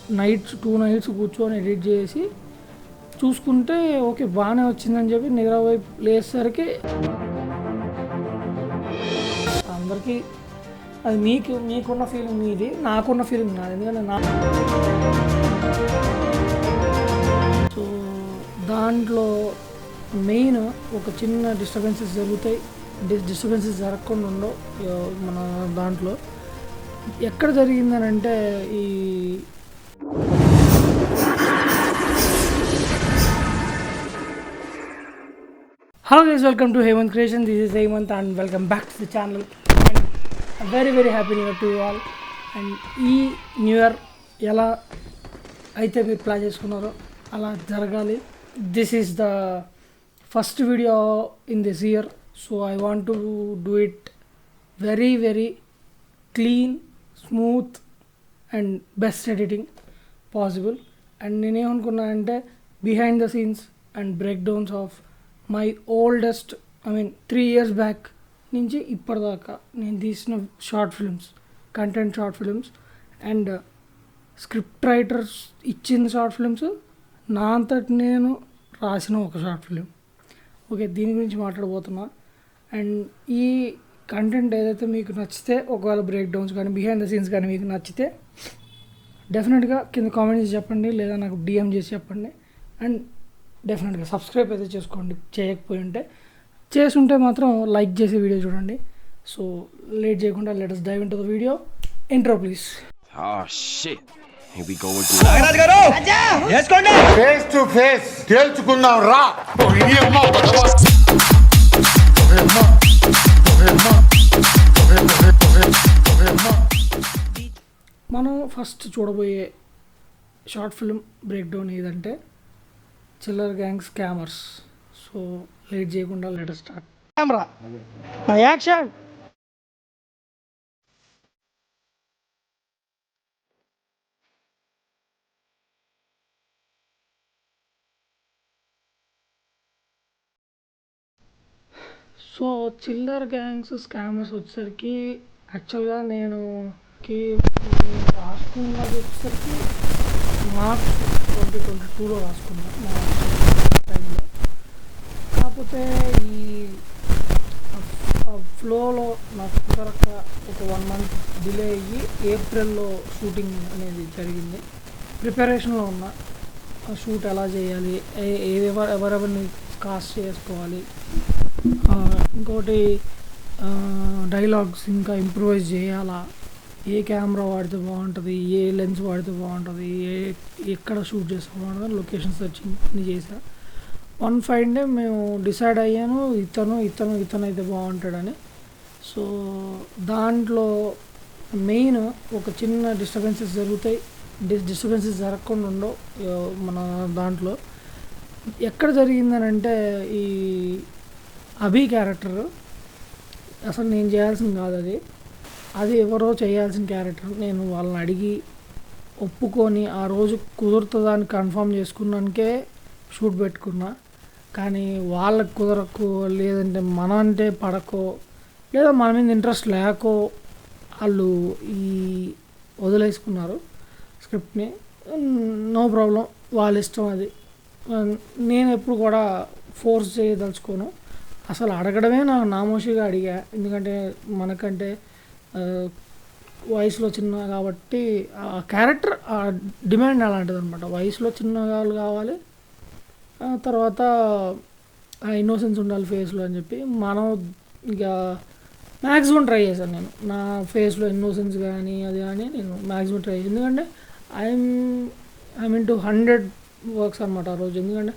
2 nights కూర్చొని edit చేసి చూసుకుంటే ఓకే బాగానే వచ్చిందని చెప్పి నిద్రపోయి లేచేసరికి అందరికీ అది మీకున్న ఫీలింగ్ మీది, నాకున్న ఫీలింగ్ నాది. ఎందుకంటే సో దాంట్లో మెయిన్ ఒక చిన్న డిస్టర్బెన్సెస్ జరుగుతాయి. డిస్టర్బెన్సెస్ జరగకుండా ఉండవు మన దాంట్లో. ఎక్కడ జరిగిందని అంటే ఈ hello guys, welcome to Hemanth creation. This is Hemanth and welcome back to the channel. And very happy new year to you all. అండ్ ఈ న్యూ ఇయర్ ఎలా అయితే మీరు ప్లాన్ చేసుకున్నారో అలా జరగాలి. This is the first video in this year, so I want to do it very clean, smooth and best editing possible. And నేనేమనుకున్నా అంటే behind the scenes and breakdowns of my oldest 3 years back నుంచి ఇప్పటిదాకా నేను తీసిన short films, content short films and script writers ఇచ్చిన short films, నా అంతటి నేను రాసిన ఒక షార్ట్ ఫిల్మ్. ఓకే, దీని గురించి మాట్లాడబోతున్నా. అండ్ ఈ కంటెంట్ ఏదైతే మీకు నచ్చితే, ఒకవేళ బ్రేక్ డౌన్స్ కానీ బిహైండ్ ద సీన్స్ కానీ మీకు నచ్చితే డెఫినెట్గా కింద కామెంట్ చేసి చెప్పండి, లేదా నాకు డిఎం చేసి చెప్పండి. అండ్ డెఫినెట్గా సబ్స్క్రైబ్ అయితే చేసుకోండి, చేయకపోయి ఉంటే. చేసుంటే మాత్రం లైక్ చేసి వీడియో చూడండి. సో లేట్ చేయకుండా let us dive into the video. Intro please. Oh shit. Here we go again. Nagaraju గారు చేసుకోండి. ఫేస్ టు ఫేస్ తేల్చుకుందాం రా. మనం ఫస్ట్ చూడబోయే షార్ట్ ఫిల్మ్ బ్రేక్ డౌన్ ఏదంటే Chillar gang scammers. So late చేయకుండా let us start. Camera action. So Chillar gangs scammers వచ్చేసరికి యాక్చువల్గా నేను రాసుకున్నది వచ్చేసరికి మార్చ్ 2022లో రాసుకున్నాను టైంలో. కాకపోతే ఈ ఫ్లోలో నాకు కుదరక ఒక 1 month డిలే అయ్యి ఏప్రిల్లో షూటింగ్ అనేది జరిగింది. ప్రిపరేషన్లో ఉన్న షూట్ ఎలా చేయాలి, ఎవరెవరిని కాస్ట్ చేసుకోవాలి, ఇంకోటి డైలాగ్స్ ఇంకా ఇంప్రూవైజ్ చేయాలా, ఏ కెమెరా వాడితే బాగుంటుంది, ఏ లెన్స్ వాడితే బాగుంటుంది, ఎక్కడ షూట్ చేస్తే బాగుంటుంది, లొకేషన్ సెర్చింగ్ అన్ని చేసా. 1 fine day మేము డిసైడ్ అయ్యాను ఇతను అయితే బాగుంటాడని. సో దాంట్లో మెయిన్ ఒక చిన్న డిస్టర్బెన్సెస్ జరుగుతాయి. డిస్టర్బెన్సెస్ జరగకుండా ఉండవు మన దాంట్లో. ఎక్కడ జరిగిందని అంటే ఈ అభి క్యారెక్టర్ అసలు నేను చేయాల్సింది కాదు, అది ఎవరో చేయాల్సిన క్యారెక్టర్. నేను వాళ్ళని అడిగి ఒప్పుకొని ఆ రోజు కుదురుతుందని కన్ఫర్మ్ చేసుకున్నానికే షూట్ పెట్టుకున్నా. కానీ వాళ్ళకి కుదరకో, లేదంటే మన అంటే పడకో, లేదా మన మీద ఇంట్రెస్ట్ లేకో వాళ్ళు ఈ వదిలేసుకున్నారు స్క్రిప్ట్ని. నో ప్రాబ్లం, వాళ్ళ ఇష్టం అది. నేను ఎప్పుడు కూడా ఫోర్స్ చేయదలుచుకోను. అసలు అడగడమే నాకు నామోషిగా అడిగా. ఎందుకంటే మనకంటే వయసులో చిన్న కాబట్టి ఆ క్యారెక్టర్ ఆ డిమాండ్ అలాంటిది అనమాట. వయసులో చిన్న వాళ్ళు కావాలి, తర్వాత ఆ ఇన్నోసెన్స్ ఉండాలి ఫేస్లో అని చెప్పి మనం ఇక మ్యాక్సిమం ట్రై చేశాను. నేను నా ఫేస్లో ఇన్నోసెన్స్ కానీ అది కానీ నేను మ్యాక్సిమం ట్రై చేశాను. ఎందుకంటే ఐ మీన్ టు 100 వర్క్స్ అనమాట ఆ రోజు. ఎందుకంటే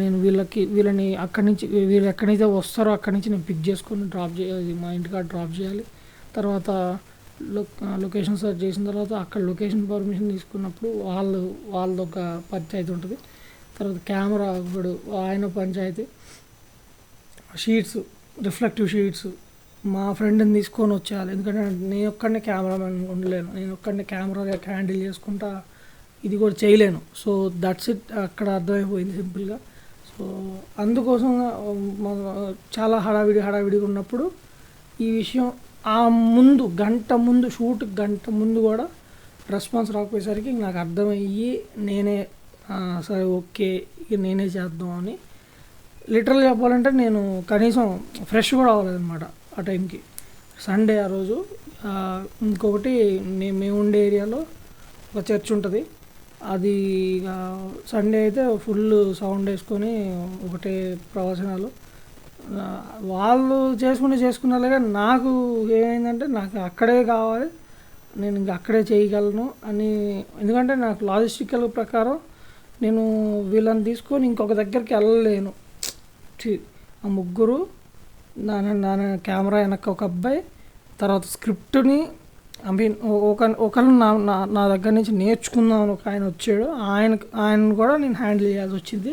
నేను వీళ్ళని అక్కడి నుంచి వీళ్ళు ఎక్కడైతే వస్తారో అక్కడి నుంచి నేను పిక్ చేసుకొని డ్రాప్ చేయాలి, మా ఇంటికాడ డ్రాప్ చేయాలి. తర్వాత లొకేషన్ సెర్చ్ చేసిన తర్వాత అక్కడ లొకేషన్ పర్మిషన్ తీసుకున్నప్పుడు వాళ్ళది ఒక పంచాయతీ ఉంటుంది. తర్వాత కెమెరా ఒకడు ఆయన పంచాయతీ, షీట్స్, రిఫ్లెక్టివ్ షీట్స్ మా ఫ్రెండ్ని తీసుకొని వచ్చేయాలి. ఎందుకంటే నేను ఒక్కడనే కెమెరామెన్ ఉండలేను, నేను ఒక్కడనే కెమెరా హ్యాండిల్ చేసుకుంటా ఇది కూడా చేయలేను. సో దట్స్ ఇట్, అక్కడ అర్థమైపోయింది సింపుల్గా. సో అందుకోసం చాలా హడావిడిగా ఉన్నప్పుడు ఈ విషయం ఆ ముందు గంట ముందు, షూట్ గంట ముందు కూడా రెస్పాన్స్ రాకపోయేసరికి నాకు అర్థమయ్యి నేనే సరే ఓకే ఇక నేనే చేద్దాం అని లిటరల్ చెప్పాలంటే నేను కనీసం ఫ్రెష్ కూడా అవ్వలేదన్నమాట ఆ టైంకి. సండే ఆ రోజు. ఇంకొకటి మేము ఉండే ఏరియాలో ఒక చర్చ్ ఉంటుంది. అది సండే అయితే ఫుల్ సౌండ్ వేసుకొని ఒకటే ప్రవచనాలు. వాళ్ళు చేసుకున్నారులే, కానీ నాకు ఏమైందంటే నాకు అక్కడే కావాలి, నేను ఇంక అక్కడే చేయగలను అని. ఎందుకంటే నాకు లాజిస్టికల్ ప్రకారం నేను వీళ్ళని తీసుకొని ఇంకొక దగ్గరికి వెళ్ళలేను. ఆ ముగ్గురు, నా కెమెరా వెనక ఒక అబ్బాయి, తర్వాత స్క్రిప్ట్ని ఒకరు నా దగ్గర నుంచి నేర్చుకుందామని ఒక ఆయన వచ్చాడు. ఆయన కూడా నేను హ్యాండిల్ చేయాల్సి వచ్చింది.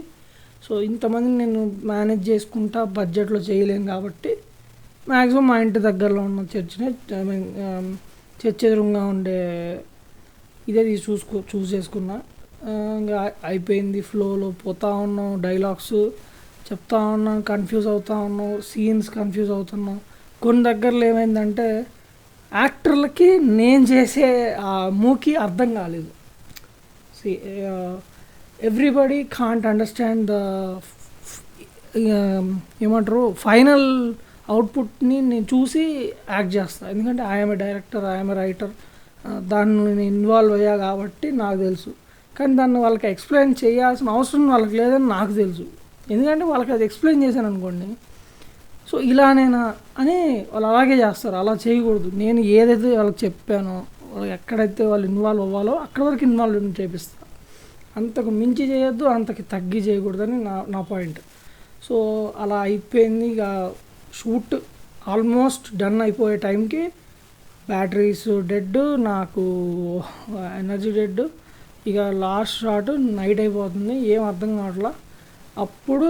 సో ఇంతమందిని నేను మేనేజ్ చేసుకుంటా బడ్జెట్లో చేయలేను కాబట్టి మ్యాక్సిమం మా ఇంటి దగ్గరలో ఉన్న చర్చిని, చర్చ్ ఎదురుగా ఉండే ఇదే చూస్ చేసుకున్నా. ఇంకా అయిపోయింది. ఫ్లోలో పోతా ఉన్నాం, డైలాగ్స్ చెప్తా ఉన్నాం, కన్ఫ్యూజ్ అవుతా ఉన్నాం, సీన్స్ కన్ఫ్యూజ్ అవుతున్నాం. కొన్ని దగ్గరలో ఏమైందంటే యాక్టర్లకి నేను చేసే ఆ మూకి అర్థం కాలేదు. ఎవ్రీబడి కాంట్ అండర్స్టాండ్ ద ఏమంటారు ఫైనల్ అవుట్పుట్ని నేను చూసి యాక్ట్ చేస్తాను. ఎందుకంటే I'm a director, I'm a writer, దాన్ని నేను ఇన్వాల్వ్ అయ్యా కాబట్టి నాకు తెలుసు. కానీ దాన్ని వాళ్ళకి ఎక్స్ప్లెయిన్ చేయాల్సిన అవసరం వాళ్ళకి లేదని నాకు తెలుసు. ఎందుకంటే వాళ్ళకి అది ఎక్స్ప్లెయిన్ చేశాను అనుకోండి, సో ఇలానేనా అని వాళ్ళు అలాగే చేస్తారు. అలా చేయకూడదు. నేను ఏదైతే వాళ్ళకి చెప్పానో, వాళ్ళకి ఎక్కడైతే వాళ్ళు ఇన్వాల్వ్ అవ్వాలో అక్కడ వరకు ఇన్వాల్వ్ చేపిస్తాను. అంతకు మించి చేయొద్దు, అంతకి తగ్గి చేయకూడదని నా పాయింట్. సో అలా అయిపోయింది. ఇక షూట్ ఆల్మోస్ట్ డన్ అయిపోయే టైంకి బ్యాటరీస్ డెడ్, నాకు ఎనర్జీ డెడ్. ఇక లాస్ట్ షాట్ నైట్ అయిపోతుంది, ఏం అర్థం కావట్లా. అప్పుడు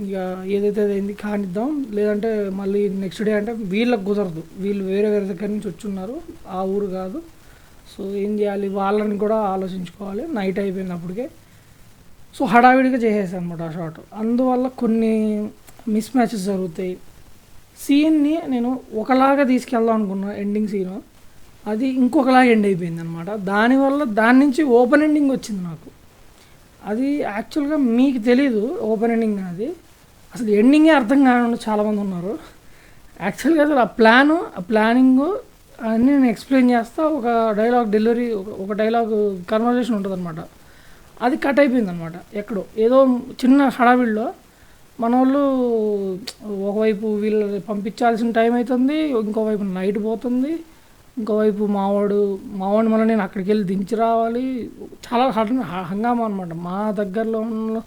ఇక ఏదైతే అయింది కానిద్దాం, లేదంటే మళ్ళీ నెక్స్ట్ డే అంటే వీళ్ళకి కుదరదు, వీళ్ళు వేరే దగ్గర నుంచి వచ్చున్నారు, ఆ ఊరు కాదు. సో ఏం చేయాలి, వాళ్ళని కూడా ఆలోచించుకోవాలి. నైట్ అయిపోయింది అప్పటికే. సో హడావిడిగా చేసేసాను అనమాట ఆ షాట్. అందువల్ల కొన్ని మిస్ మ్యాచెస్ జరుగుతాయి. సీన్ని నేను ఒకలాగా తీసుకెళ్దాం అనుకున్నా, ఎండింగ్ సీను, అది ఇంకొకలాగా ఎండ్ అయిపోయింది అనమాట. దానివల్ల దాని నుంచి ఓపెన్ ఎండింగ్ వచ్చింది నాకు. అది యాక్చువల్గా మీకు తెలీదు ఓపెన్ ఎండింగ్ అది, అసలు ఎండింగే అర్థం కాని చాలామంది ఉన్నారు. యాక్చువల్గా అసలు ఆ ప్లానింగు అన్నీ నేను ఎక్స్ప్లెయిన్ చేస్తా. ఒక డైలాగ్ డెలివరీ, ఒక డైలాగ్ కన్వర్జేషన్ ఉంటుంది అనమాట, అది కట్ అయిపోయింది అనమాట. ఎక్కడో ఏదో చిన్న హడావిడిలో మన వాళ్ళు ఒకవైపు వీళ్ళు పంపించాల్సిన టైం అవుతుంది, ఇంకోవైపు నైట్ పోతుంది, ఇంకోవైపు మావాడిని మళ్ళీ నేను అక్కడికి వెళ్ళి దించి రావాలి. చాలా హంగామా అనమాట. మా దగ్గరలో ఉన్న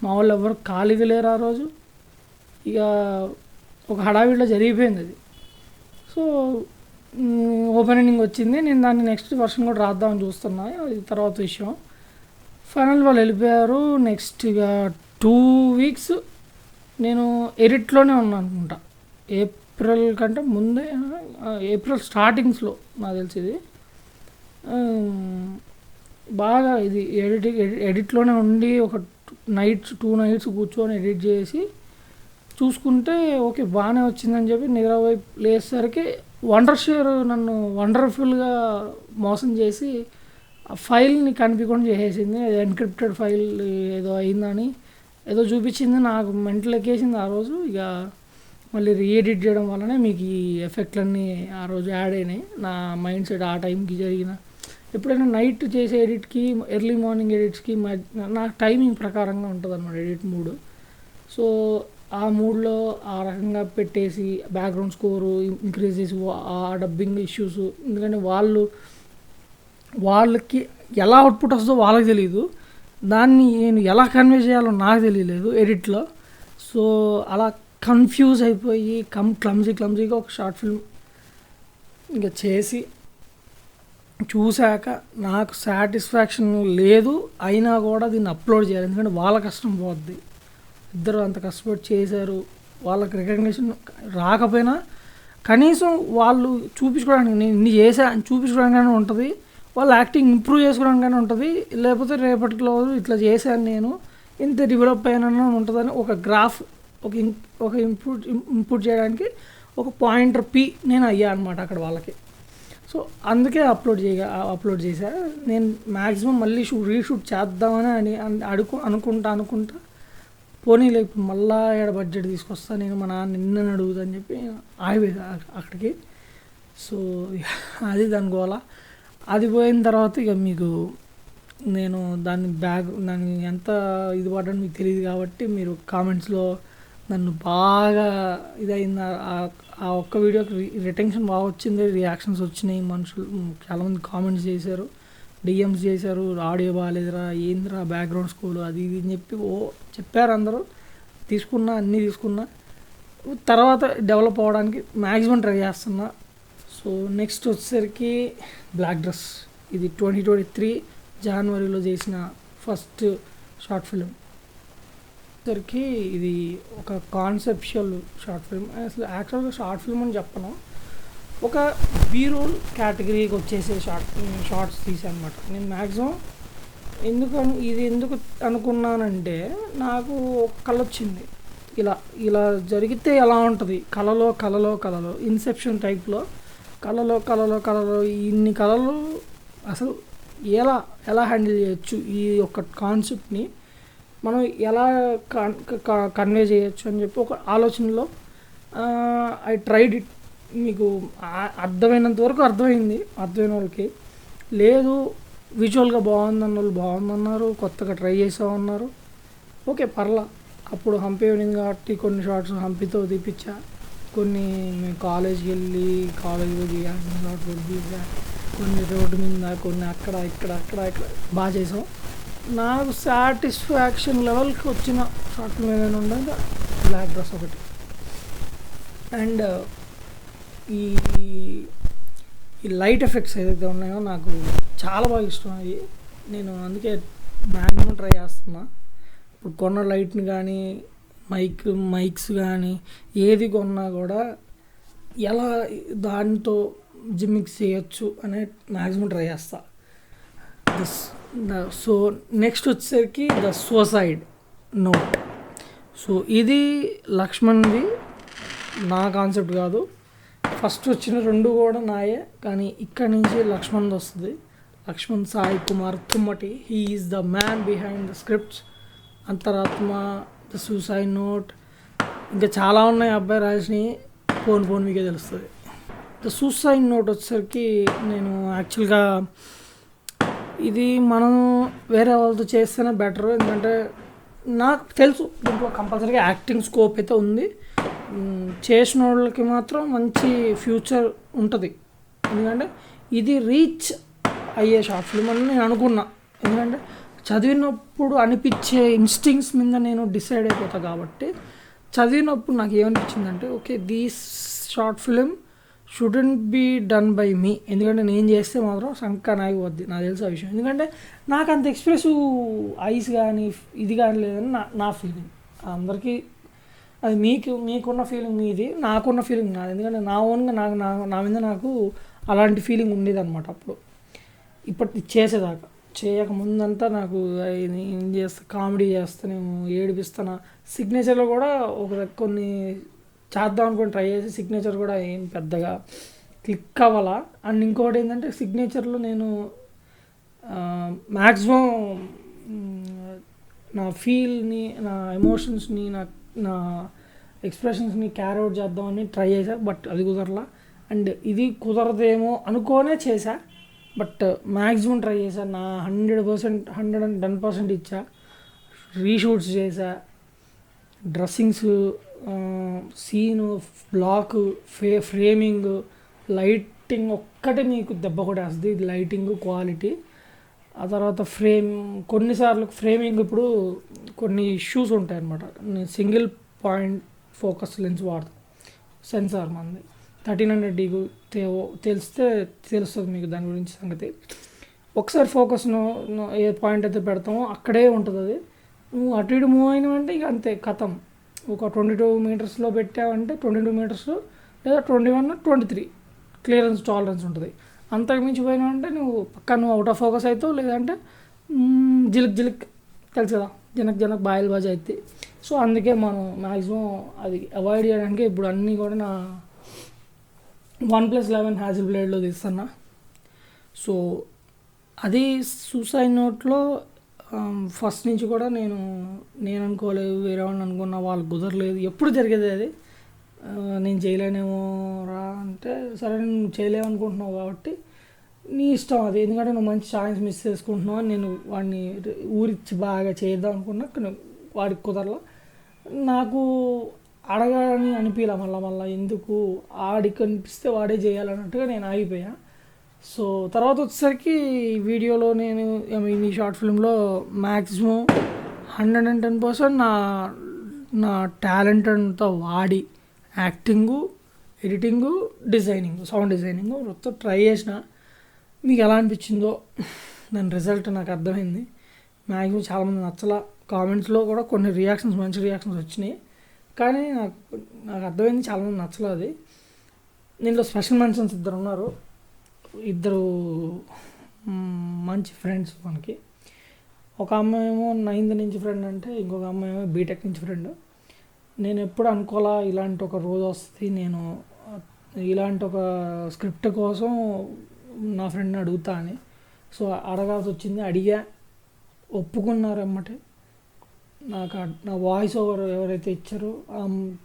మా వాళ్ళు ఎవరు ఖాళీగా లేరు ఆ రోజు. ఇక ఒక హడావిడిలో జరిగిపోయింది అది. సో ఓపెన్ ఎండింగ్ వచ్చింది. నేను దాన్ని నెక్స్ట్ వర్షన్ కూడా రాద్దామని చూస్తున్నా, అది తర్వాత విషయం. ఫైనల్ వాళ్ళు వెళ్ళిపోయారు. నెక్స్ట్ ఇక 2 weeks నేను ఎడిట్లోనే ఉన్నాను అనుకుంటా. ఏప్రిల్ కంటే ముందే, ఏప్రిల్ స్టార్టింగ్స్లో నాకు తెలిసింది. బాగా ఇది ఎడిట్లోనే ఉండి ఒక 2 nights కూర్చొని ఎడిట్ చేసి చూసుకుంటే ఓకే బాగానే వచ్చిందని చెప్పి నిద్రవైపు లేసేసరికి వండర్షేర్ నన్ను వండర్ఫుల్గా మోసం చేసి ఆ ఫైల్ని కనిపించకుండా చేసేసింది. ఎన్క్రిప్టెడ్ ఫైల్ ఏదో అయిందని ఏదో చూపించింది. నాకు మెంటల్ ఎక్కేసింది ఆ రోజు. ఇక మళ్ళీ రీఎడిట్ చేయడం వల్లనే మీకు ఈ ఎఫెక్ట్లన్నీ ఆ రోజు యాడ్ అయినాయి. నా మైండ్ సెట్ ఆ టైంకి జరిగిన, ఎప్పుడైనా నైట్ చేసే ఎడిట్కి ఎర్లీ మార్నింగ్ ఎడిట్స్కి నా టైమింగ్ ప్రకారంగా ఉంటుంది అన్నమాట ఎడిట్ మూడు. సో ఆ మూడ్లో ఆ రకంగా పెట్టేసి బ్యాక్గ్రౌండ్ స్కోరు ఇంక్రీజ్ చేసి ఆ డబ్బింగ్ ఇష్యూస్, ఎందుకంటే వాళ్ళకి ఎలా అవుట్పుట్ వస్తుందో వాళ్ళకి తెలియదు, దాన్ని నేను ఎలా కన్వే చేయాలో నాకు తెలియలేదు ఎడిట్లో. సో అలా కన్ఫ్యూజ్ అయిపోయి క్లమ్జీగా ఒక షార్ట్ ఫిల్మ్ ఇంకా చేసి చూశాక నాకు సాటిస్ఫాక్షన్ లేదు. అయినా కూడా దీన్ని అప్లోడ్ చేయాలి, ఎందుకంటే వాళ్ళ కష్టం పోద్ది. ఇద్దరు అంత కష్టపడి చేశారు, వాళ్ళకి రికగ్నిషన్ రాకపోయినా కనీసం వాళ్ళు చూపించుకోవడానికి, నేను ఇన్ని చేశా అని చూపించుకోవడానికైనా ఉంటుంది, వాళ్ళ యాక్టింగ్ ఇంప్రూవ్ చేసుకోవడానికైనా ఉంటుంది. లేకపోతే రేపటిలో ఇట్లా చేశాను నేను, ఇంత డెవలప్ అయినా ఉంటుందని ఒక గ్రాఫ్, ఒక ఇంపుట్ చేయడానికి ఒక పాయింటర్ పి నేను అయ్యా అనమాట అక్కడ వాళ్ళకి. సో అందుకే అప్లోడ్ చేశా. నేను మ్యాక్సిమం మళ్ళీ రీషూట్ చేద్దామని అనుకుంటా పోనీలే ఇప్పుడు మళ్ళా ఏడ బడ్జెట్ తీసుకొస్తా నేను మా నాన్న నిన్న అడుగుతా అని చెప్పి ఆగిపోయా అక్కడికి. సో అది దాని గోల. అది పోయిన తర్వాత ఇక మీకు నేను దాన్ని ఎంత ఇది పడ్డాను మీకు తెలియదు కాబట్టి మీరు కామెంట్స్లో నన్ను బాగా ఇదైంది. ఆ ఒక్క వీడియోకి రిటెన్షన్ బాగా వచ్చింది, రియాక్షన్స్ వచ్చినాయి, మనుషులు చాలామంది కామెంట్స్ చేశారు, డిఎమ్స్ చేశారు, ఆడియో బాగాలేదురా, ఏందిరా బ్యాక్గ్రౌండ్ స్కోర్ అది ఇది అని చెప్పి చెప్పారు అందరూ. అన్నీ తీసుకున్నా. తర్వాత డెవలప్ అవ్వడానికి మ్యాక్సిమం ట్రై చేస్తున్నా. సో నెక్స్ట్ వచ్చేసరికి బ్లాక్ డ్రెస్. ఇది 2023 జనవరిలో చేసిన ఫస్ట్ షార్ట్ ఫిలిం. వచ్చేసరికి ఇది ఒక కాన్సెప్షువల్ షార్ట్ ఫిల్మ్. అసలు యాక్చువల్గా షార్ట్ ఫిల్మ్ అని చెప్పను, ఒక బీ-రోల్ కేటగిరీకి వచ్చేసే షార్ట్స్ తీసాను అనమాట. నేను మ్యాక్సిమం ఎందుకు అనుకున్నానంటే నాకు ఒక కళ వచ్చింది, ఇలా జరిగితే ఎలా ఉంటుంది, కళలో ఇన్సెప్షన్ టైప్లో కళలో ఇన్ని కళలు అసలు ఎలా హ్యాండిల్ చేయొచ్చు, ఈ యొక్క కాన్సెప్ట్ని మనం ఎలా కన్వే చేయొచ్చు అని చెప్పి ఒక ఆలోచనలో ఐ ట్రైడ్ ఇట్. మీకు అర్థమైనంత వరకు అర్థమైన వాళ్ళకి లేదు, విజువల్గా బాగుందన్న వాళ్ళు బాగుందన్నారు, కొత్తగా ట్రై చేసామన్నారు, ఓకే పర్లా. అప్పుడు హంపి ఉన్నింది కాబట్టి కొన్ని షార్ట్స్ హంపితో తీపిచ్చా, కొన్ని మేము కాలేజ్కి వెళ్ళి తీయాల్సిన షార్ట్ తీసా, కొన్ని రోడ్డు మీద, కొన్ని అక్కడ ఇక్కడ బాగా చేసాం. నాకు సాటిస్ఫాక్షన్ లెవెల్కి వచ్చిన షార్ట్ ఫిల్మ్ ఏదైనా ఉండదు బ్లాక్ డ్రెస్ ఒకటి. అండ్ ఈ లైట్ ఎఫెక్ట్స్ ఏదైతే ఉన్నాయో నాకు చాలా బాగా ఇష్టం అవి. నేను అందుకే మ్యాక్సిమం ట్రై చేస్తున్నా. ఇప్పుడు కొన్న లైట్ని కానీ మైక్స్ కానీ ఏది కొన్నా కూడా ఎలా దాంతో జిమ్మిక్స్ చేయొచ్చు అనే మ్యాక్సిమం ట్రై చేస్తా. సో నెక్స్ట్ వచ్చేసరికి ద సూసైడ్ నోట్. సో ఇది లక్ష్మణ్ది, నా కాన్సెప్ట్ కాదు. ఫస్ట్ వచ్చిన 2 కూడా నాయే, కానీ ఇక్కడి నుంచి లక్ష్మణ్ది వస్తుంది. Lakshman Sai Kumar Thummati, he is the man behind the scripts. Antaratma, the suicide note, ఇంకా చాలా ఉన్నాయి అబ్బాయి రాసినవి. పోను మీకే తెలుస్తుంది. ద సూసైడ్ నోట్ వచ్చేసరికి నేను యాక్చువల్గా ఇది మనం వేరే వాళ్ళతో చేస్తేనే బెటర్, ఎందుకంటే నాకు తెలుసు దీంట్లో కంపల్సరీగా యాక్టింగ్ స్కోప్ అయితే ఉంది. చేసిన వాళ్ళకి మాత్రం మంచి ఫ్యూచర్ ఉంటుంది, ఎందుకంటే ఇది రీచ్ అయ్యే షార్ట్ ఫిల్మ్ అని నేను అనుకున్నా. ఎందుకంటే చదివినప్పుడు అనిపించే ఇన్స్టింక్ట్స్ మీద నేను డిసైడ్ అయిపోతాను కాబట్టి, చదివినప్పుడు నాకు ఏమనిపించిందంటే okay this short film shouldn't be done by me, ఎందుకంటే నేను చేస్తే మాత్రం సంక నాగిపోద్ది, నాకు తెలుసు ఆ విషయం. ఎందుకంటే నాకు అంత ఎక్స్ప్రెసివ్ ఐస్ కానీ ఇది కానీ లేదని నా ఫీలింగ్. అందరికీ అది మీకున్న ఫీలింగ్ మీది, నాకున్న ఫీలింగ్ నాది. ఎందుకంటే నా ఓన్గా నా మీద నాకు అలాంటి ఫీలింగ్ ఉండేది అనమాట అప్పుడు. ఇప్పటి చేసేదాకా చేయకముందంతా నాకు ఏం చేస్తా, కామెడీ చేస్తానేమో, ఏడిపిస్తాను. సిగ్నేచర్లో కూడా కొన్ని చేద్దాం అనుకుని ట్రై చేసి సిగ్నేచర్ కూడా ఏం పెద్దగా క్లిక్ అవ్వాలా. అండ్ ఇంకోటి ఏంటంటే సిగ్నేచర్లో నేను మ్యాక్సిమం నా ఫీల్ని, నా ఎమోషన్స్ని, నా ఎక్స్ప్రెషన్స్ని క్యారీ అవుట్ చేద్దామని ట్రై చేశా, బట్ అది కుదరలా. అండ్ ఇది కుదరదేమో అనుకోనే చేశా, బట్ మ్యాక్సిమం ట్రై చేశా. నా 110% ఇచ్చా. రీషూట్స్ చేశా, dressings, scene, block, framing, lighting ఒక్కటే మీకు దెబ్బ కొట్టేస్తుంది. లైటింగ్ క్వాలిటీ, ఆ తర్వాత కొన్నిసార్లు ఫ్రేమింగ్. ఇప్పుడు కొన్ని ఇష్యూస్ ఉంటాయి అన్నమాట. నేను సింగిల్ పాయింట్ ఫోకస్ లెన్స్ వాడతాను, సెన్సార్ మంది 1300D తెలుస్తుంది మీకు దాని గురించి సంగతి. ఒకసారి ఫోకస్ను ఏ పాయింట్ అయితే పెడతామో అక్కడే ఉంటుంది అది. నువ్వు అటు ఇటు మూవ్ అయినావంటే ఇక అంతే కథం. ఒక 22 మీటర్స్లో పెట్టావంటే 22 మీటర్స్ లేదా 21, 23 క్లియరెన్స్ టాలరెన్స్ ఉంటుంది. అంతకు మించి పోయినావంటే నువ్వు అవుట్ ఆఫ్ ఫోకస్ అవుతావు, లేదంటే జిలిక్ తెలుసు కదా, జనక్ బాయిల్ బాజా అయితే. సో అందుకే మనం మ్యాక్సిమం అది అవాయిడ్ చేయడానికి ఇప్పుడు అన్నీ కూడా నా 1+11 హ్యాజిల్ బ్లేడ్లో తీస్తున్నా. సో అది సూసైడ్ నోట్లో ఫస్ట్ నుంచి కూడా నేను అనుకోలేదు, వేరే వాళ్ళని అనుకున్నా, వాళ్ళు కుదరలేదు, ఎప్పుడు జరిగేది అది. నేను చేయలేనేమో రా అంటే, సరే నువ్వు చేయలేవు అనుకుంటున్నావు కాబట్టి నీ ఇష్టం అది, ఎందుకంటే నువ్వు మంచి ఛాన్స్ మిస్ చేసుకుంటున్నావు అని నేను వాడిని ఊరిచ్చి బాగా చేద్దాం అనుకున్నా, కానీ వాడికి కుదరలా. నాకు అడగాలని అనిపించలే, మళ్ళీ ఎందుకు ఆడికి అనిపిస్తే వాడే చేయాలన్నట్టుగా నేను ఆగిపోయా. సో తర్వాత వచ్చేసరికి ఈ వీడియోలో నేను ఈ షార్ట్ ఫిల్మ్లో మ్యాక్సిమం 110% నా టాలెంట్ అంతా వాడి acting, editing, designing, sound designing మొత్తం ట్రై చేసిన. మీకు ఎలా అనిపించిందో దాని రిజల్ట్ నాకు అర్థమైంది. మ్యాక్సిమం చాలామంది నచ్చలా, కామెంట్స్లో కూడా కొన్ని రియాక్షన్స్, మంచి రియాక్షన్స్ వచ్చినాయి, కానీ నాకు అర్థమైంది చాలామంది నచ్చలేదు అది. దీంట్లో స్పెషల్ మెన్షన్స్ ఇద్దరు ఉన్నారు, ఇద్దరు మంచి ఫ్రెండ్స్ మనకి. ఒక అమ్మాయి ఏమో 9th నుంచి ఫ్రెండ్ అంటే, ఇంకొక అమ్మాయి ఏమో బీటెక్ నుంచి ఫ్రెండ్. నేను ఎప్పుడు అనుకోలా ఇలాంటి ఒక రోజు వస్తుంది, నేను ఇలాంటి ఒక స్క్రిప్ట్ కోసం నా ఫ్రెండ్ని అడుగుతా అని. సో అడగాల్సి వచ్చింది, అడిగా, ఒప్పుకున్నారు ఎమ్మటే. నా వాయిస్ ఓవర్ ఎవరైతే ఇచ్చారో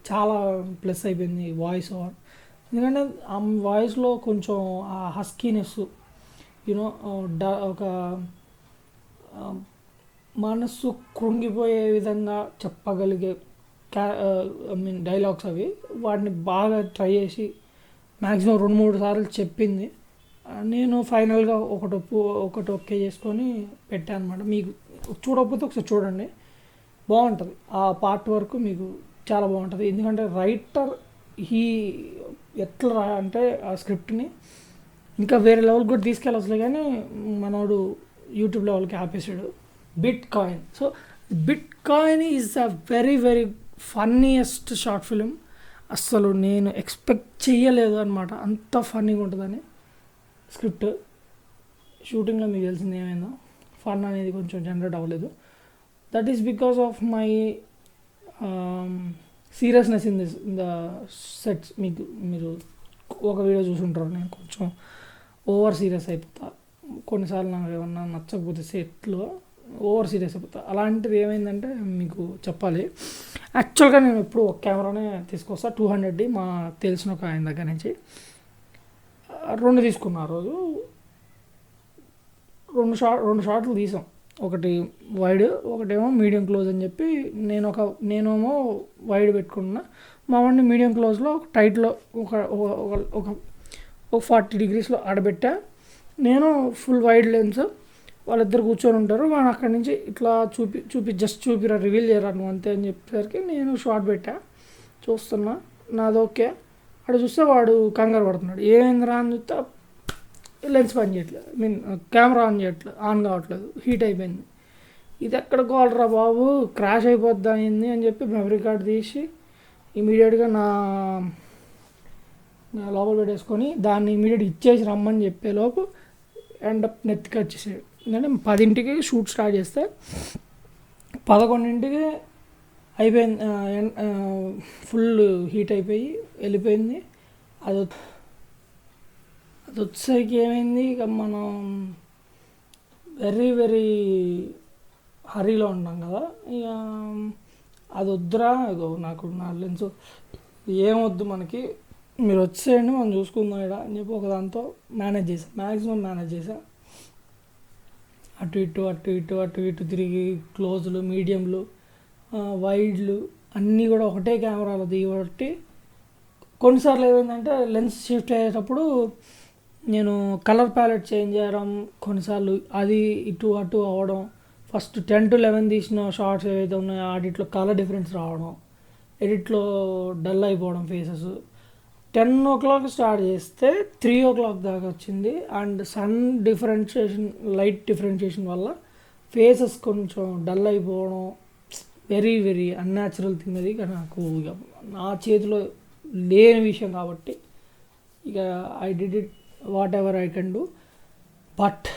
చాలా ప్లస్ అయిపోయింది వాయిస్ ఓవర్. ఎందుకంటే ఆ వాయిస్లో కొంచెం ఆ హస్కీనెస్, యూనో ఒక మనస్సు కృంగిపోయే విధంగా చెప్పగలిగే డైలాగ్స్ అవి. వాటిని బాగా ట్రై చేసి మ్యాక్సిమం 2-3 సార్లు చెప్పింది. నేను ఫైనల్గా ఒకటి ఓకే చేసుకొని పెట్టాను అనమాట. మీకు చూడకపోతే ఒకసారి చూడండి, బాగుంటుంది. ఆ పార్ట్ వరకు మీకు చాలా బాగుంటుంది. ఎందుకంటే రైటర్ ఎట్లా అంటే ఆ స్క్రిప్ట్ని ఇంకా వేరే లెవెల్ కూడా తీసుకెళ్ళచ్చు, కానీ మనోడు యూట్యూబ్ లెవెల్కి ఆపేసాడు. Bitcoin. So bitcoin is a very very funniest short film. అస్సలు నేను ఎక్స్పెక్ట్ చేయలేదు అనమాట అంత ఫన్నీగా ఉంటుందని. స్క్రిప్ట్ షూటింగ్లో మీకు తెలిసింది ఏమైందో, ఫన్ అనేది కొంచెం జనరేట్ అవ్వలేదు. That is because of my seriousness in the sets. మీరు ఒక వీడియో చూసుంటారు, నేను కొంచెం ఓవర్ సీరియస్ అయిపోతా కొన్నిసార్లు. నాకు ఏమన్నా నచ్చకపోతే సెట్లో ఓవర్ సీరియస్ అయిపోతా. అలాంటిది ఏమైందంటే మీకు చెప్పాలి. యాక్చువల్గా నేను ఎప్పుడు ఒక కెమెరానే తీసుకొస్తా, 200D, మా తెలిసిన ఒక ఆయన దగ్గర నుంచి 2 తీసుకున్నా. ఆ రోజు 2 షాట్లు తీసాం, ఒకటి వైడ్, ఒకటేమో మీడియం క్లోజ్ అని చెప్పి నేనేమో వైడ్ పెట్టుకున్నా. మా వాడిని మీడియం క్లోజ్లో ఒక టైట్లో ఒక 40 degreesలో ఆడబెట్టా. నేను ఫుల్ వైడ్ లెన్స్, వాళ్ళిద్దరు కూర్చొని ఉంటారు. వాడు అక్కడి నుంచి ఇట్లా జస్ట్ చూపిరా, రివీల్ చేయరా నువ్వు అంతే అని చెప్పేసరికి నేను షార్ట్ పెట్టా, చూస్తున్నా, నాది ఓకే. అక్కడ చూస్తే వాడు కంగారు పడుతున్నాడు, ఏమైందిరా అని చూస్తే లెన్స్ పని చేయట్లేదు, కెమెరా ఆన్ కావట్లేదు, హీట్ అయిపోయింది. ఇది ఎక్కడ కావాలరా బాబు, క్రాష్ అయిపోద్ది అయింది అని చెప్పి మెమరీ కార్డ్ తీసి ఇమీడియట్గా నా లోపల పెట్టేసుకొని దాన్ని ఇమీడియట్గా ఇచ్చేసి రమ్మని చెప్పేలోపు ఎండప్ నెత్తికి వచ్చేసాడు. ఎందుకంటే 10ంటికి షూట్ స్టార్ట్ చేస్తే 11ంటికి అయిపోయింది, ఫుల్ హీట్ అయిపోయి వెళ్ళిపోయింది. అది వచ్చేసరికి ఏమైంది, ఇక మనం వెరీ వెరీ హరీలో ఉన్నాం కదా, ఇక అది వద్దురా, ఇగో నాకు నా లెన్స్ ఏమొద్దు మనకి, మీరు వచ్చేయండి మనం చూసుకుందాం ఇక్కడ అని చెప్పి ఒక దాంతో మేనేజ్ చేసాం, మ్యాక్సిమం మేనేజ్ చేసా. అటు ఇటు తిరిగి క్లోజులు, మీడియంలు, వైడ్లు అన్నీ కూడా ఒకటే కెమెరాలో దిగబట్టి కొన్నిసార్లు ఏమైందంటే లెన్స్ షిఫ్ట్ అయ్యేటప్పుడు నేను కలర్ ప్యాలెట్ చేంజ్ చేయడం, కొన్నిసార్లు అది ఇటు అటు అవ్వడం, ఫస్ట్ 10 to 11 తీసిన షార్ట్స్ ఏవైతే ఉన్నాయో వాటిలో కలర్ డిఫరెన్స్ రావడం, ఎడిట్లో డల్ అయిపోవడం ఫేసెస్. 10 o'clock స్టార్ట్ చేస్తే 3 o'clock దాకా వచ్చింది. And sun differentiation, light differentiation వల్ల ఫేసెస్ కొంచెం డల్ అయిపోవడం, వెరీ వెరీ అన్యాచురల్ థింగ్ అది. ఇక నాకు ఇక నా చేతిలో లేని విషయం కాబట్టి ఇక I did it what ever I can do. But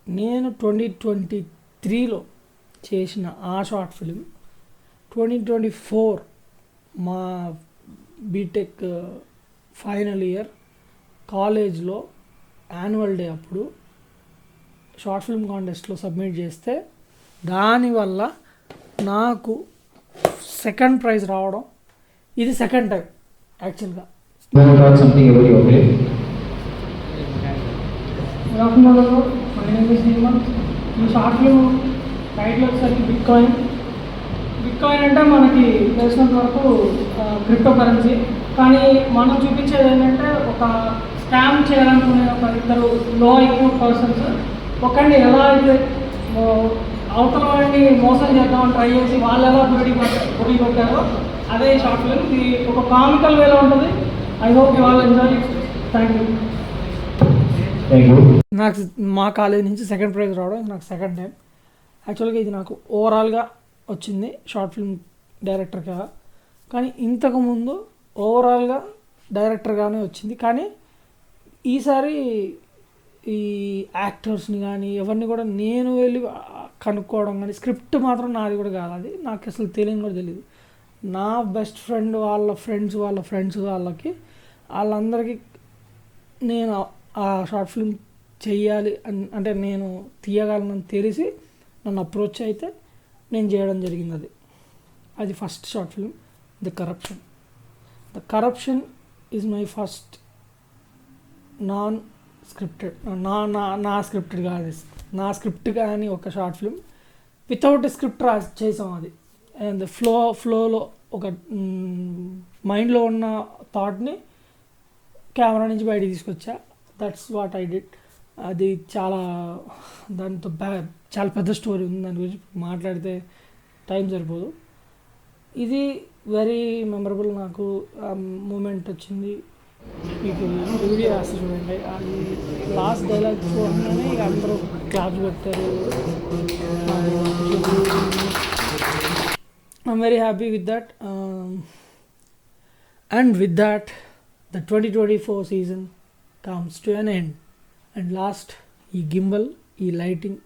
నేను 2023లో చేసిన ఆ షార్ట్ ఫిలిం 2024 మా బీటెక్ ఫైనల్ ఇయర్ కాలేజ్లో యాన్యువల్ డే అప్పుడు షార్ట్ ఫిల్మ్ కాంటెస్ట్లో సబ్మిట్ చేస్తే దానివల్ల నాకు సెకండ్ ప్రైజ్ రావడం ఇది సెకండ్ టైం యాక్చువల్గా. something about your film. ఈ షార్ట్ ఫిల్మ్ టైటిల్ వచ్చేసరికి బిట్ కాయిన్. బిట్ కాయిన్ అంటే మనకి తెలిసినంత వరకు క్రిప్టో కరెన్సీ. కానీ మనం చూపించేది ఏంటంటే ఒక స్కామ్ చేయాలనుకునే ఒక ఇద్దరు లో ఐక్యూ పర్సన్స్ ఒకరిని ఎలా అయితే అవతల వాడిని మోసం చేద్దామని ట్రై చేసి వాళ్ళు ఎలా బుడి కొట్టారో అదే షార్ట్ ఫిల్మ్. ఇది ఒక కామికల్ వేలో ఉంటుంది. I hope you all enjoy. Thank you. నాకు మా కాలేజ్ నుంచి సెకండ్ ప్రైజ్ రావడం నాకు సెకండ్ టైం. యాక్చువల్గా ఇది నాకు ఓవరాల్గా వచ్చింది షార్ట్ ఫిల్మ్ డైరెక్టర్గా, కానీ ఇంతకుముందు ఓవరాల్గా డైరెక్టర్గానే వచ్చింది. కానీ ఈసారి ఈ యాక్టర్స్ని కానీ ఎవరిని కూడా నేను వెళ్ళి కనుక్కోవడం కానీ, స్క్రిప్ట్ మాత్రం నాది కూడా కాదు, అది నాకు అసలు తెలియని కూడా తెలియదు. నా బెస్ట్ ఫ్రెండ్ వాళ్ళ ఫ్రెండ్స్ వాళ్ళందరికీ నేను ఆ షార్ట్ ఫిల్మ్ చెయ్యాలి అంటే నేను తీయగలనని తెలిసి నన్ను అప్రోచ్ అయితే నేను చేయడం జరిగింది. అది first short film, the corruption is my first non scripted నా స్క్రిప్టెడ్ కాదు, నా స్క్రిప్ట్ కానీ ఒక షార్ట్ ఫిల్మ్ వితౌట్ స్క్రిప్ట్ చేసాం. అది అండ్ ఫ్లోలో ఒక మైండ్లో ఉన్న థాట్ని కెమెరా నుంచి బయటికి తీసుకొచ్చా. That's what I did. అది దాంతో చాలా పెద్ద స్టోరీ ఉంది, దాని గురించి మాట్లాడితే టైం సరిపోదు. ఇది వెరీ మెమరబుల్. నాకు మూమెంట్ వచ్చింది. మీకు వీడియో రాసి చూడండి. అది లాస్ట్ డైలాగ్ చూడగానే ఇక అందరూ క్లాప్స్ పెట్టారు. I'm very happy with that. And with that the 2024 season comes to an end. And last, ఈ గింబల్, ఈ లైటింగ్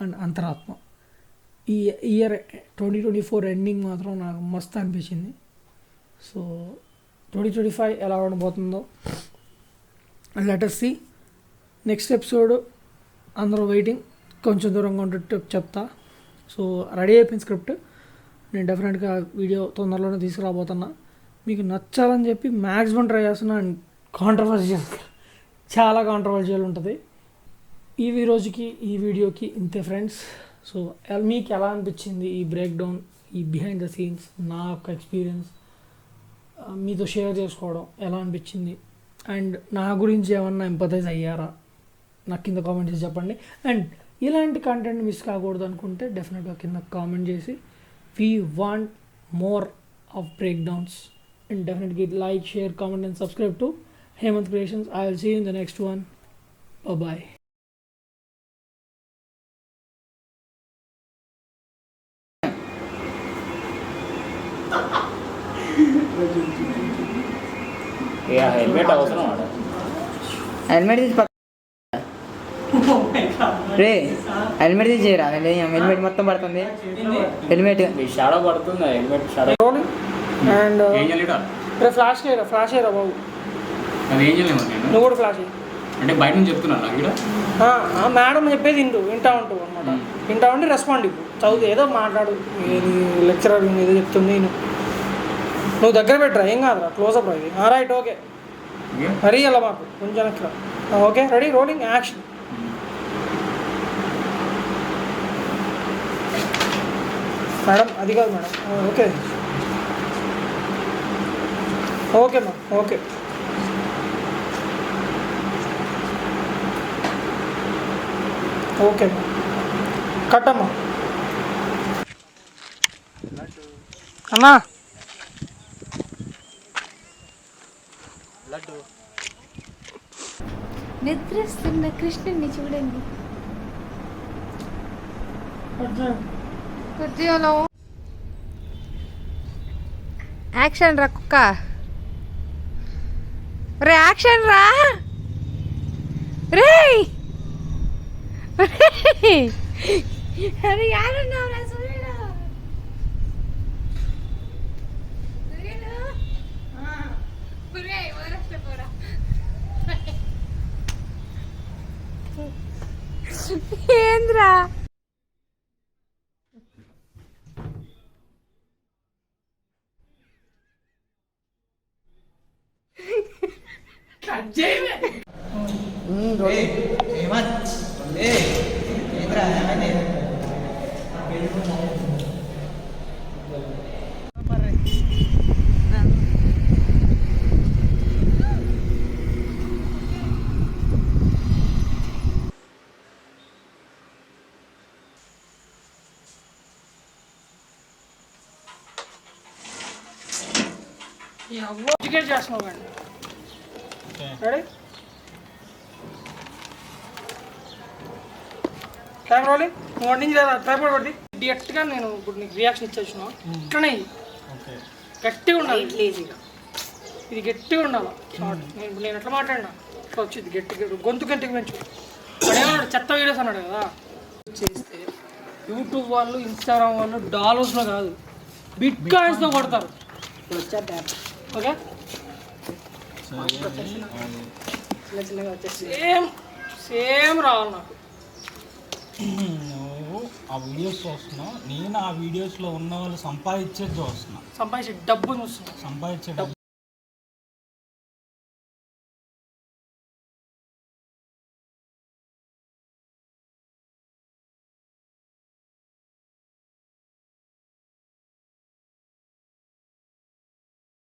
అండ్ అంతరాత్మ, ఈ ఇయర్ 2024 ఎండింగ్ మాత్రం నాకు మస్తు అనిపించింది. సో 2025 ఎలా ఉండబోతుందో let us see. Next episode అందరూ వెయిటింగ్. కొంచెం దూరంగా ఉంటే చెప్తా. సో రెడీ అయిపోయిన స్క్రిప్ట్, నేను డెఫినెట్గా వీడియో తొందరలోనే తీసుకురాబోతున్నా. మీకు నచ్చాలని చెప్పి మ్యాక్సిమం ట్రై చేస్తున్నా. అండ్ చాలా కాంట్రవర్షియల్ ఉంటుంది. ఈ వీడియోకి ఇంతే ఫ్రెండ్స్. సో మీకు ఎలా అనిపించింది ఈ బ్రేక్ డౌన్, ఈ బిహైండ్ ద సీన్స్, నా యొక్క ఎక్స్పీరియన్స్ మీతో షేర్ చేసుకోవడం ఎలా అనిపించింది, అండ్ నా గురించి ఏమన్నా ఎంపథైజ్ అయ్యారా నాకు కింద కామెంట్ చేసి చెప్పండి. అండ్ ఇలాంటి కంటెంట్ మిస్ కాకూడదు అనుకుంటే డెఫినెట్గా కింద కామెంట్ చేసి we want more of break downs. And definitely like, share, comment and subscribe to Hemant Creations. I will see you in the next one. Bye-bye. Yeah, helmet అవసరం ఆడ. Helmet తీసి రే helmet తీసేయరా. Helmet మొత్తం పడుతుంది. Helmet shadow పడుతుంది. Helmet shadow and flash అయ్యరా బాబు. అది ఏం చేయలేము నేను. నువ్వు కూడా ఫ్లాష్ అంటే బయట నుంచి చెప్తున్నాను నాకు ఇక్కడ మేడం చెప్పేది వింటా ఉంటావు అనమాట. వింటా ఉండి రెస్పాండ్ ఇవ్వు. చదువు ఏదో మాట్లాడు. లెక్చరర్ ఏదో చెప్తుంది నువ్వు దగ్గర పెట్టరా. ఏం కాదురా, క్లోజప్ రా ఇది. Right, okay. మరీ అలా మాకు కొంచెం ఎక్కడ. Okay, ready, rolling, action. Madam అది కాదు మేడం. ఓకే ఓకేమ్మా, ఓకే. ఓకేమ్మా, కట్టమ్మా. అన్నా నిద్రిస్తున్న కృష్ణుని చూడండి. యాక్షన్ రా కుక్క. రే యాక్షన్ రా. రే అరే యారున్నావు రా. సూర్యుడు ఎడ్యుకేట్ చేస్తున్నావు కానీ రెడీ టైం రోలింగ్ నువ్వు వండించి లేదా ట్రైపాడ్ పడి డైరెక్ట్గా నేను ఇప్పుడు నీకు రియాక్షన్ ఇచ్చేసిన ఇట్లనే గట్టిగా ఉండాలి ఇది గట్టిగా ఉండాలి షార్ట్ నేను ఎట్లా మాట్లాడినా ఇట్లా వచ్చింది గట్టిగా గొంతు గంటకి పెంచు అడేమన్నాడు చెత్త వీడియోస్ అన్నాడు కదా చేస్తే యూట్యూబ్ వాళ్ళు ఇన్స్టాగ్రామ్ వాళ్ళు డాలర్స్లో కాదు బిట్ కాయిన్స్తో కొడతారు ఓకే చిన్న చిన్నగా వచ్చేసి సేమ్ రావాలి నాకు నువ్వు ఆ వీడియోస్ చూస్తున్నావు, నేను ఆ వీడియోస్లో ఉన్న వాళ్ళు సంపాదించేది చూస్తున్నా. సంపాదించే డబ్బుని వస్తున్నాను సంపాదించే డబ్బు